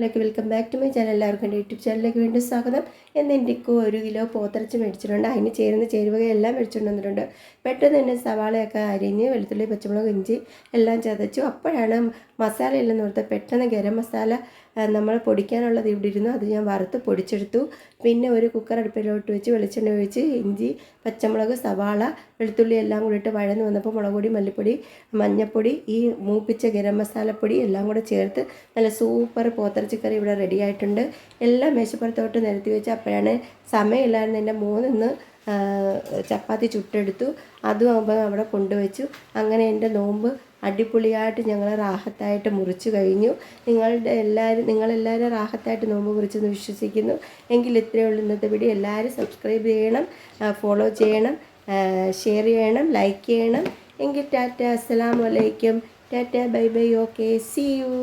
Welcome back to my channel. എല്ലാവർക്കും എൻ്റെ YouTube ചാനലിലേക്ക് വീണ്ടും സ്വാഗതം. എന്ന് എനിക്ക് 1 കിലോ പോത്തിറച്ചി മേടിച്ചിട്ടുണ്ട്. അതിന് ചേരുന്ന ചേരുവകയെല്ലാം മേടിച്ചുകൊണ്ട് വന്നിട്ടുണ്ട്. പെട്ടെന്ന് തന്നെ സവാളയൊക്കെ അരിഞ്ഞ് വെളുത്തുള്ളി, പച്ചമുളക്, ഇഞ്ചി എല്ലാം ചതച്ചു. അപ്പോഴാണ് മസാലയില്ലെന്ന് ഓർത്ത് പെട്ടെന്ന് ഗരം മസാല നമ്മൾ പൊടിക്കാനുള്ളത് ഇവിടെ ഇരുന്നു. അത് ഞാൻ വറുത്ത് പൊടിച്ചെടുത്തു. പിന്നെ ഒരു കുക്കർ അടുപ്പിലോട്ട് വെച്ച് വെളിച്ചെണ്ണ ഒഴിച്ച് ഇഞ്ചി, പച്ചമുളക്, സവാള, വെളുത്തുള്ളി എല്ലാം കൂടി ഇട്ട് വഴന്ന് വന്നപ്പോൾ മുളക് പൊടി, മല്ലിപ്പൊടി, മഞ്ഞൾപ്പൊടി, ഈ മൂപ്പിച്ച ഗരം മസാലപ്പൊടി എല്ലാം കൂടെ ചേർത്ത് നല്ല സൂപ്പർ പോത്തിറച്ചിക്കറി ഇവിടെ റെഡി ആയിട്ടുണ്ട്. എല്ലാം മേശപ്പുറത്തോട്ട് നിരത്തി വെച്ച് അപ്പോഴാണ് സമയമില്ലായിരുന്നു എൻ്റെ മോനിന്ന് ചപ്പാത്തി ചുട്ടെടുത്തു. അതും ആകുമ്പോൾ അവിടെ കൊണ്ടുവച്ചു. അങ്ങനെ എൻ്റെ നോമ്പ് അടിപൊളിയായിട്ട് ഞങ്ങൾ റാഹത്തായിട്ട് മുറിച്ച് കഴിഞ്ഞു. നിങ്ങളെല്ലാവരും റാഹത്തായിട്ട് നോമ്പ് മുറിച്ചെന്ന് വിശ്വസിക്കുന്നു. എങ്കിൽ ഇത്രയേ ഉള്ളൂ ഇന്നത്തെ വീഡിയോ. എല്ലാവരും സബ്സ്ക്രൈബ് ചെയ്യണം, ഫോളോ ചെയ്യണം, ഷെയർ ചെയ്യണം, ലൈക്ക് ചെയ്യണം. എങ്കിൽ ടാറ്റ, അസ്സലാമു അലൈക്കും, tata, bye bye, okay, see U.